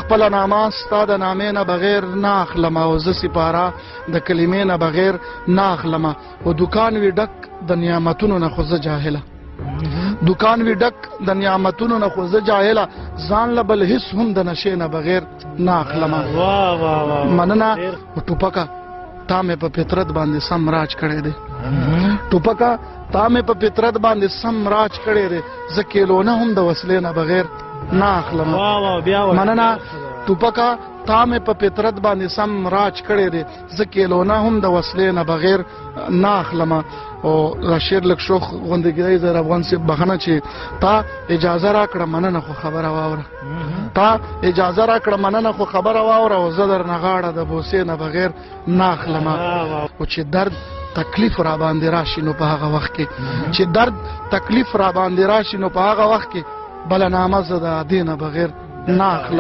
خپل نامه ستا د نامې نه بغیر نه اخلم او زه سپاره د کلمې نه بغیر نه اخلم او دکان وي ډک د نعمتونو نه خو زه جاهله دکان وی ډک د نعمتونو نه خو زه جاهله ځان له بل هیڅ هم د نشې نه بغیر نه اخلم مننه ټوپکه تا مې په فطرت باندې سم راج کړی دی ټوپکه تا مې په فطرت باندې سم راج کړی دی زه کیلونه هم د وسلې نه بغیر نه اخلم مننه ټوپکه تا مې په فطرت باندې سم راج کړی دی زه کیلونه هم د وسلې نه بغیر نه اخلم او دا شعر لږ شوخ غوندې کېدی زر افغان صاحب بخښنه چې تا اجازه راکړه مننه خو خبره واوره تا اجازه راکړه مننه خو خبره واوره او زه درنه غاړه د بوسې نه بغیر نه اخلم او چې درد تکلیف را باندې راشي نو په هغه وخت کې چې درد تکلیف را باندې راشي نو په هغه وخت کې بله نامه زه د دې نه بغیر نه اخلم